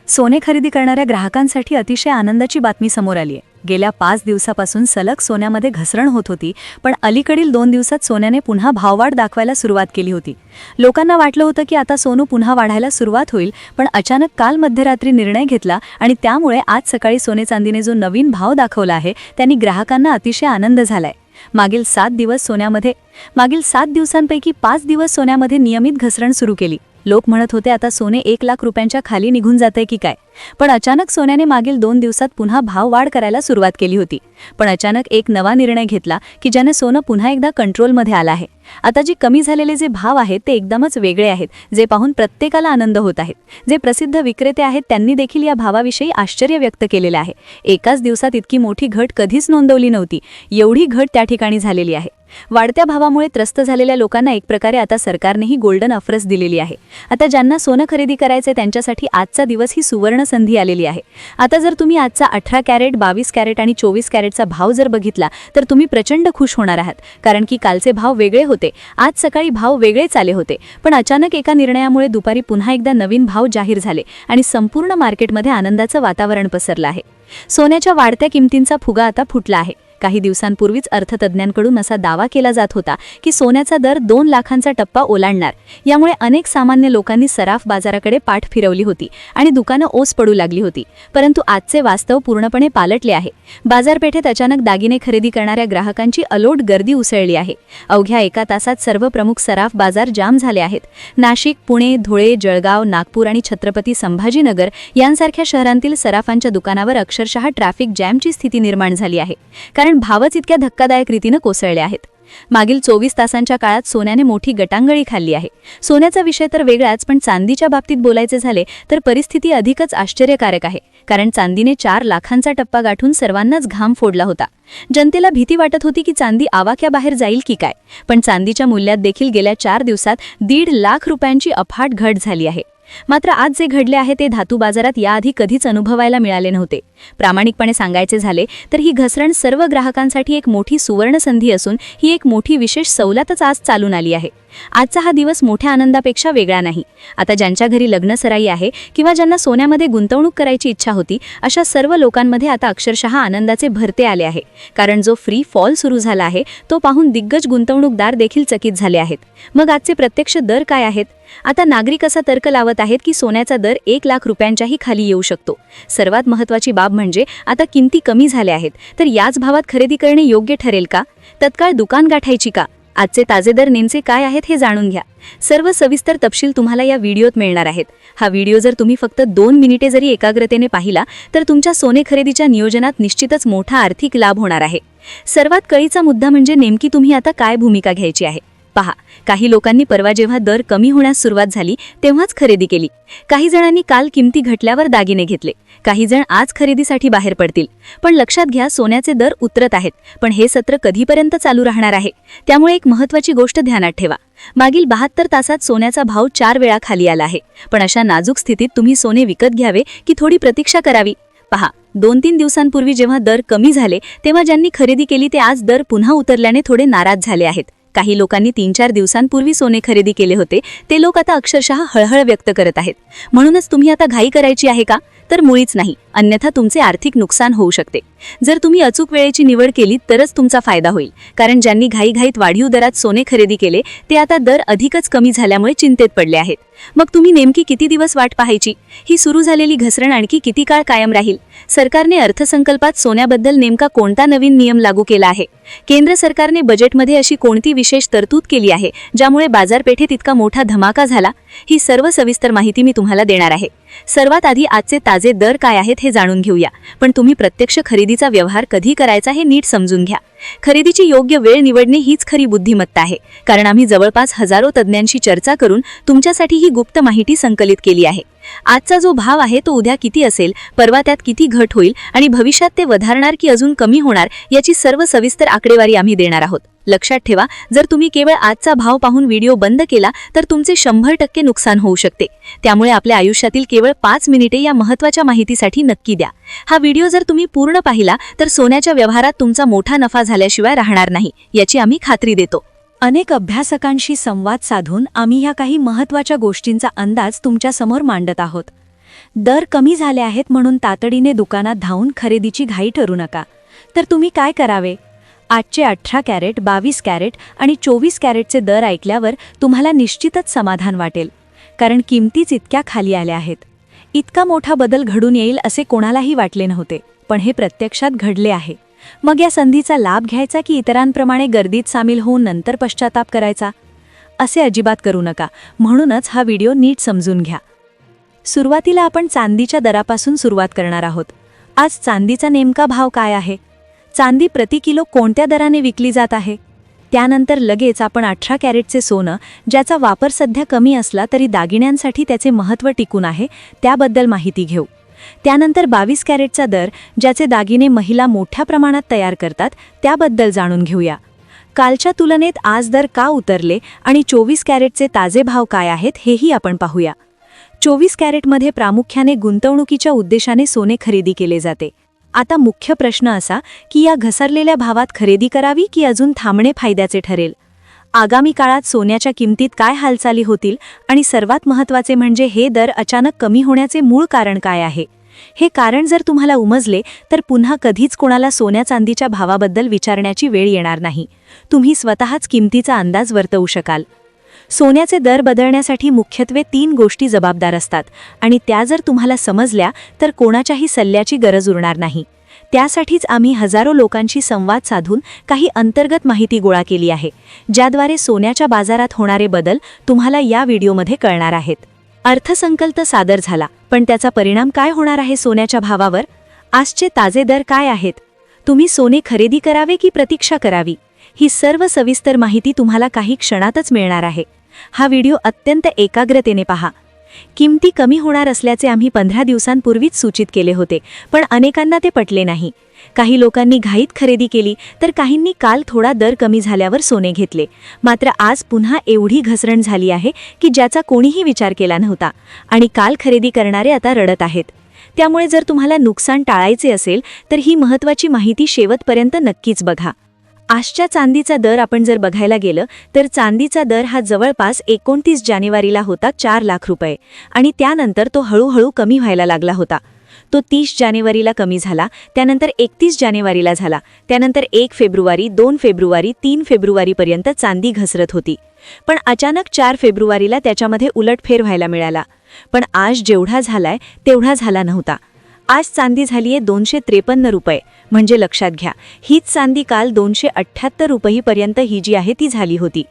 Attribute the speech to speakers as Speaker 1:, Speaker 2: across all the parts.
Speaker 1: सोने खरेदी करणाऱ्या ग्राहकांसाठी अतिशय आनंदाची बातमी समोर आली आहे। गेल्या 5 दिवसापासून सलग सोन्यामध्ये घसरण होत होती, पण अलीकडील 2 दिवसात सोन्याने पुन्हा भाववाढ दाखवायला सुरुवात केली होती। लोकांना वाटलं होतं की आता सोनं पुन्हा वाढायला सुरुवात होईल, पण अचानक काल मध्यरात्री निर्णय घेतला आणि त्यामुळे आज सकाळी सोने चांदीने जो नवीन भाव दाखवला आहे त्यांनी ग्राहकांना अतिशय आनंद झालाय। मागील 7 दिवसांपैकी 5 दिवस सोन्यामध्ये नियमित घसरण सुरू केली। लोक म्हणत होते आता सोने 1 लाख रुपयांच्या खाली निघून जातंय की काय, पण अचानक सोन्याने मागील 2 दिवसात पुन्हा भाव वाढ करायला सुरुवात केली होती। पण अचानक एक नवा निर्णय घेतला की ज्याने सोनं पुन्हा एकदा कंट्रोलमध्ये आलं आहे। आता जी कमी झालेले जे भाव आहेत ते एकदमच वेगळे आहेत, जे पाहून प्रत्येकाला आनंद होत आहे। जे प्रसिद्ध विक्रेते आहेत त्यांनी देखील या भावाविषयी आश्चर्य व्यक्त केलेले आहे। एकाच दिवसात इतकी मोठी घट कधीच नोंदवली नव्हती, एवढी घट त्या ठिकाणी झालेली आहे। वाढत्या भावामुळे त्रस्त झालेल्या लोकांना एक प्रकारे आता सरकारनेही गोल्डन ऑफर्स दिलेली आहे। आता ज्यांना सोनं खरेदी करायचे त्यांच्यासाठी आजचा दिवस ही सुवर्ण संधी आलेली आहे। आता जर तुम्ही आजचा 18 कॅरेट, 22 कॅरेट आणि 24 कॅरेटचा भाव जर बघितला तर तुम्ही प्रचंड खुश होणार आहात, कारण की कालचे भाव वेगळे होते, आज सकाळी भाव वेगळेच आले होते। पण अचानक एका निर्णयामुळे दुपारी पुन्हा एकदा नवीन भाव जाहीर झाले आणि संपूर्ण मार्केटमध्ये आनंदाचं वातावरण पसरलं आहे। सोन्याच्या वाढत्या किमतींचा फुगा आता फुटला आहे। काही दिवसांपूर्वीच अर्थतज्ञांकडून असा दावा केला जात होता की सोन्याचा दर 2 लाखांचा टप्पा ओलांडणार। यामुळे अनेक सामान्य लोकांनी सराफ बाजाराकडे पाठ फिरवली होती आणि दुकानं ओस पडू लागली होती। परंतु आजचे वास्तव पूर्णपणे पालटले आहे। बाजारपेठेत अचानक दागिने खरेदी करणाऱ्या ग्राहकांची अलोट गर्दी उसळली आहे। अवघ्या 1 तासात सर्व प्रमुख सराफ बाजार जाम झाले आहेत। नाशिक, पुणे, धुळे, जळगाव, नागपूर आणि छत्रपती संभाजीनगर यांसारख्या शहरांतील सराफांच्या दुकानावर अक्षरशः ट्रॅफिक जॅमची स्थिती निर्माण झाली आहे, कारण भावच इतक्या धक्कादायक रीतीने कोसळले आहेत। मागील 24 तासांच्या काळात सोन्याने मोठी गटांगळी खाल्ली आहे। सोन्याचा विषय तर वेगळाच, पण चांदीच्या बाबतीत बोलायचे झाले तर परिस्थिती अधिकच आश्चर्यकारक आहे, कारण चांदीने 4 लाखांचा टप्पा गाठून सर्वांनाच घाम फोडला होता। जनतेला भीती वाटत होती की चांदी आवाक्याबाहेर जाईल की काय, पण चांदीच्या मूल्यात देखील गेल्या 4 दिवसात 1.5 लाख रुपयांची अफाट घट झाली आहे। मात्र आज जे घडले आहे ते धातू बाजारात याआधी कधीच अनुभवायला मिळाले नव्हते। प्रामाणिकपणे सांगायचे झाले तर ही घसरण सर्व ग्राहकांसाठी एक मोठी सुवर्ण संधी असून ही एक मोठी विशेष सवलतच आज चालून आली आहे। आजचा हा दिवस मोठ्या आनंदापेक्षा वेगळा नाही। आता ज्यांच्या घरी लग्न सराई आहे किंवा ज्यांना सोन्यामध्ये गुंतवणूक करायची इच्छा होती, अशा सर्व लोकांमध्ये आता अक्षरशः आनंदाचे भरते आले आहे, कारण जो फ्री फॉल सुरू झाला आहे तो पाहून दिग्गज गुंतवणूकदार देखील चकित झाले आहेत। मग आजचे प्रत्यक्ष दर काय आहेत? आता नागरिक असा तर्क लावत आहेत की सोन्याचा दर 1 लाख रुपयांच्याही खाली येऊ शकतो। सर्वात महत्त्वाची बाब म्हणजे आता किमती कमी झाल्या आहेत, तर याच भावात खरेदी करणे योग्य ठरेल का? तत्काळ दुकान गाठायची का? आजचे ताजे दर नेमके काय आहेत हे जाणून घ्या। सर्व सविस्तर तपशील तुम्हाला या व्हिडिओत मिळणार आहेत। हा व्हिडिओ जर तुम्ही फक्त 2 मिनिटे जरी एकाग्रतेने पाहिला तर तुमच्या सोने खरेदीच्या नियोजनात निश्चितच मोठा आर्थिक लाभ होणार आहे। सर्वात कळीचा मुद्दा म्हणजे नेमकी तुम्ही आता काय भूमिका घ्यायची आहे। पहा, काही लोकांनी परवा जेव्हा दर कमी होण्यास सुरुवात झाली तेव्हाच खरेदी केली। काही जणांनी काल किमती घटल्यावर दागिने घेतले। काही जण आज खरेदीसाठी बाहेर पडतील। पण लक्षात घ्या, सोन्याचे दर उतरत आहेत, पण हे सत्र कधीपर्यंत चालू राहणार आहे? त्यामुळे एक महत्त्वाची गोष्ट ध्यानात ठेवा। मागील 72 तासात सोन्याचा भाव 4 वेळा खाली आला आहे। पण अशा नाजूक स्थितीत तुम्ही सोने विकत घ्यावे की थोडी प्रतीक्षा करावी? पहा, 2-3 दिवसांपूर्वी जेव्हा दर कमी झाले तेव्हा ज्यांनी खरेदी केली ते आज दर पुन्हा उतरल्याने थोडे नाराज झाले आहेत। काही लोकांनी 3-4 दिवसांपूर्वी सोने खरेदी केले होते ते लोक आता अक्षरशः हळहळ व्यक्त करत आहेत। म्हणूनच तुम्ही आता घाई करायची आहे का? तर मुळीच नाही, अन्यथा तुमचे आर्थिक नुकसान होऊ शकते। जर तुम्ही अचूक वेळेची निवड केली तरच तुमचा फायदा होईल, कारण ज्यांनी घाईघाईत वाढीव दरात सोने खरेदी केले ते आता दर अधिकच कमी झाल्यामुळे चिंतेत पडले आहेत। मग तुम्ही नेमकी किती दिवस वाट पाहायची? ही सुरू झालेली घसरण आणखी किती काळ कायम राहील? सरकारने अर्थसंकल्पात सोन्याबद्दल नेमका कोणता नवीन नियम लागू केला आहे? केंद्र सरकारने बजेटमध्ये अशी कोणती विशेष तरतूद केली आहे ज्यामुळे बाजारपेठेत इतका मोठा धमाका झाला? ही सर्व सविस्तर माहिती मी तुम्हाला देणार आहे। सर्वात आधी आजचे ताजे दर काय आहेत हे जाणून घेऊया, पण तुम्ही प्रत्यक्ष खरेदीचा व्यवहार कधी करायचा हे नीट समजून घ्या। खरेदीची योग्य वेळ निवडणे हीच खरी बुद्धिमत्ता आहे, कारण आम्ही जवळपास हजारो तज्ञांशी चर्चा करून तुमच्यासाठी ही गुप्त माहिती संकलित केली आहे। आजचा जो भाव आहे तो उद्या किती असेल, परवा त्यात किती घट होईल आणि भविष्यात ते वधारणार की अजून कमी होणार याची सर्व सविस्तर आकडेवारी आम्ही देणार आहोत। लक्षात ठेवा, जर तुम्ही केवळ आजचा भाव पाहून व्हिडिओ बंद केला तर तुमचे 100% नुकसान होऊ शकते। त्यामुळे आपल्या आयुष्यातील केवळ 5 मिनिटे या महत्त्वाच्या माहितीसाठी नक्की द्या। हा व्हिडिओ जर तुम्ही पूर्ण पाहिला तर सोन्याच्या व्यवहारात तुमचा मोठा नफा झाल्याशिवाय राहणार नाही, याची आम्ही खात्री देतो। अनेक अभ्यासकांशी संवाद साधून आम्ही ह्या काही महत्त्वाच्या गोष्टींचा अंदाज तुमच्या समोर मांडत आहोत। दर कमी झाले आहेत म्हणून तातडीने दुकानात धावून खरेदीची घाई ठरू नका. तर तुम्ही काय करावे? आजचे 18 कॅरेट, 22 कॅरेट आणि 24 कॅरेटचे दर ऐकल्यावर तुम्हाला निश्चितच समाधान वाटेल, कारण किमतीच इतक्या खाली आल्या आहेत. इतका मोठा बदल घडून येईल असे कोणालाही वाटले नव्हते, पण हे प्रत्यक्षात घडले आहे. मग या संधीचा लाभ घ्यायचा की इतरांप्रमाणे गर्दीत सामील होऊन नंतर पश्चाताप करायचा? असे अजिबात करू नका. म्हणूनच हा व्हिडिओ नीट समजून घ्या. सुरुवातीला आपण चांदीच्या दरापासून सुरुवात करणार आहोत. आज चांदीचा नेमका भाव काय आहे? चांदी प्रति किलो कोणत्या दराने विकली जात आहे? त्यानंतर लगेच आपण 18 कॅरेटचे सोनं, ज्याचा वापर सध्या कमी असला तरी दागिन्यांसाठी त्याचे महत्त्व टिकून आहे, त्याबद्दल माहिती घेऊ. त्यानंतर 22 कॅरेटचा दर, ज्याचे दागिने महिला मोठ्या प्रमाणात तयार करतात, त्याबद्दल जाणून घेऊया. कालच्या तुलनेत आज दर का उतरले आणि 24 कॅरेटचे ताजे भाव काय आहेत हेही आपण पाहूया. 24 कॅरेटमध्ये प्रामुख्याने गुंतवणुकीच्या उद्देशाने सोने खरेदी केले जाते. आता मुख्य प्रश्न असा की या घसरलेल्या भावात खरेदी करावी की अजून थांबणे फायद्याचे ठरेल? आगामी काळात सोन्याच्या किमतीत काय हालचाली होतील आणि सर्वात महत्त्वाचे म्हणजे हे दर अचानक कमी होण्याचे मूळ कारण काय आहे? हे कारण जर तुम्हाला उमजले तर पुन्हा कधीच कोणाला सोन्या चांदीच्या भावाबद्दल विचारण्याची वेळ येणार नाही. तुम्ही स्वतःच किमतीचा अंदाज वर्तवू शकाल. सोन्याचे दर बदलण्यासाठी मुख्यत्वे 3 गोष्टी जबाबदार असतात आणि त्या जर तुम्हाला समजल्या तर कोणाच्याही सल्ल्याची गरज उरणार नाही. त्यासाठीच आम्ही हजारो लोकांशी संवाद साधून काही अंतर्गत माहिती गोळा केली आहे, ज्याद्वारे सोन्याच्या बाजारात होणारे बदल तुम्हाला या व्हिडिओमध्ये कळणार आहेत. अर्थसंकल्प सादर झाला, पण त्याचा परिणाम काय होणार आहे सोन्याच्या भावावर? आजचे ताजे दर काय आहेत? तुम्ही सोने खरेदी करावे की प्रतीक्षा करावी? ही सर्व सविस्तर माहिती तुम्हाला काही क्षणातच मिळणार आहे. हा व्हिडिओ अत्यंत एकाग्रतेने पहा. किमती कमी होणार असल्याचे आम्ही 15 दिवसांपूर्वीच सूचित केले होते, पण अनेकांना ते पटले नाही. काही लोकांनी घाईत खरेदी केली तर काहींनी काल थोडा दर कमी झाल्यावर सोने घेतले. मात्र आज पुन्हा एवढी घसरण झाली आहे की ज्याचा कोणीही विचार केला नव्हता आणि काल खरेदी करणारे आता रडत आहेत. त्यामुळे जर तुम्हाला नुकसान टाळायचे असेल तर ही महत्त्वाची माहिती शेवटपर्यंत नक्कीच बघा. आजच्या चांदीचा दर आपण जर बघायला गेलं तर चांदीचा दर हा जवळपास 29 जानेवारीला होता 4 लाख रुपये आणि त्यानंतर तो हळूहळू कमी व्हायला लागला होता. तो 30 जानेवारीला कमी झाला, त्यानंतर 31 जानेवारीला झाला, त्यानंतर 1 फेब्रुवारी, 2 फेब्रुवारी, 3 फेब्रुवारीपर्यंत चांदी घसरत होती. पण अचानक 4 फेब्रुवारीला त्याच्यामध्ये उलटफेर व्हायला मिळाला. पण आज जेवढा झालाय तेवढा झाला नव्हता. आज चांदी झालीये 253 रुपये. म्हणजे लक्षात घ्या, हीच चांदी काल 278 रुपयेपर्यंत ही जी आहे ती झाली होती,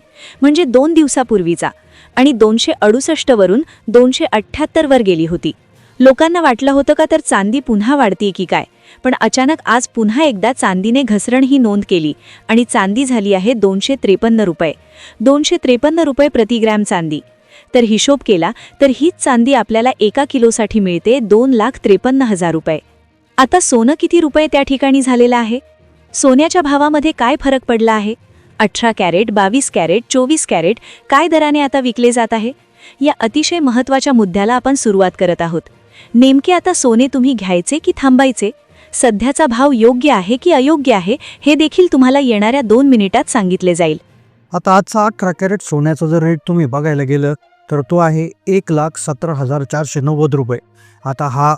Speaker 1: म्हणजे 2 दिवसापूर्वीचा, आणि 268 वरून 278 वर गेली होती. लोकांना वाटलं होतं का तर चांदी पुन्हा वाढतीये की काय, पण अचानक आज पुन्हा एकदा चांदीने घसरण ही नोंद केली आणि चांदी झाली आहे 253 रुपये. 253 रुपये प्रति ग्रॅम चांदी. तर हिशोब केला तर हीच चांदी आपल्याला 1 किलोसाठी मिळते 2,53,000 रुपये. आता सोनं किती रुपये त्या ठिकाणी झालेलं आहे? सोन्याच्या भावामध्ये काय फरक पडला आहे? 18 कॅरेट, 22 कॅरेट, 24 कॅरेट काय दराने आता विकले जात आहे? या अतिशय महत्त्वाच्या मुद्द्याला आपण सुरुवात करत आहोत. नेमके आता सोने तुम्ही घ्यायचे की थांबायचे? सध्याचा भाव योग्य आहे की अयोग्य आहे हे देखील तुम्हाला येणाऱ्या 2 मिनिटात सांगितले जाईल.
Speaker 2: आता आजचा 18 कॅरेट सोन्याचा जर रेट तुम्ही बघायला गेलं तर तो आहे 1,17,490 रुपये. आता हा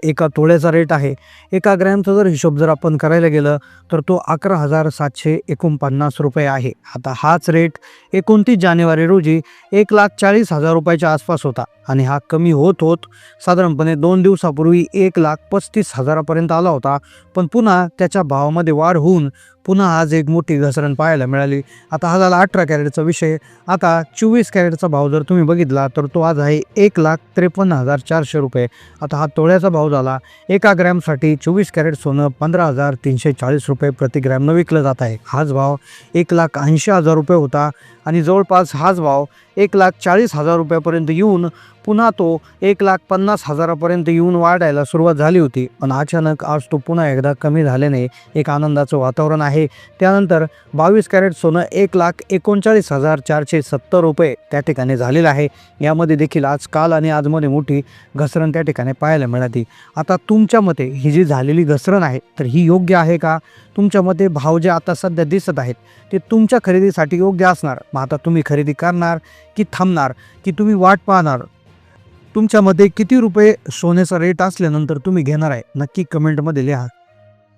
Speaker 2: 1 तोळ्याचा रेट आहे. 1 ग्रॅमचा जर हिशोब जर आपण करायला गेलं तर तो 11,749 रुपये आहे. आता हाच रेट 29 जानेवारी रोजी 1,40,000 रुपयाच्या आसपास होता आणि हा कमी होत होत साधारणपणे 2 दिवसापूर्वी 1,35,000पर्यंत आला होता. पण पुन्हा त्याच्या भावामध्ये वाढ होऊन पुन्हा आज एक मोठी घसरण पाहायला मिळाली. आता हा झाला 18 कॅरेटचा विषय. आता 24 कॅरेटचा भाव जर तुम्ही बघितला तर तो आज आहे 1,53,400 रुपये. आता हा तोळ्याचा भाव झाला. 1 ग्रॅमसाठी 24 कॅरेट सोनं 15,340 रुपये प्रति ग्रॅमनं विकलं जात आहे. हाच भाव 1,80,000 रुपये होता आणि जवळपास हाच भाव 1,40,000 रुपयापर्यंत येऊन पुन्हा तो 1,50,000पर्यंत येऊन वाढायला सुरुवात झाली होती. पण अचानक आज तो पुन्हा एकदा कमी झाल्याने एक आनंदाचं वातावरण आहे. त्यानंतर 22 कॅरेट सोनं 1,39,470 रुपये त्या ठिकाणी झालेलं आहे. यामध्ये देखील आज काल आणि आजमध्ये मोठी घसरण त्या ठिकाणी पाहायला मिळाली. आता तुमच्या मते ही जी झालेली घसरण आहे तर ही योग्य आहे का? तुमच्या मते भाव जे आता सध्या दिसत आहेत ते तुमच्या खरेदीसाठी योग्य असणार? मग आता तुम्ही खरेदी करणार की थांबणार की तुम्ही वाट पाहणार? तुमच्या मते किती रुपये सोन्याचा रेट असल्यानंतर तुम्ही घेणार आहे नक्की कमेंटमध्ये लिहा.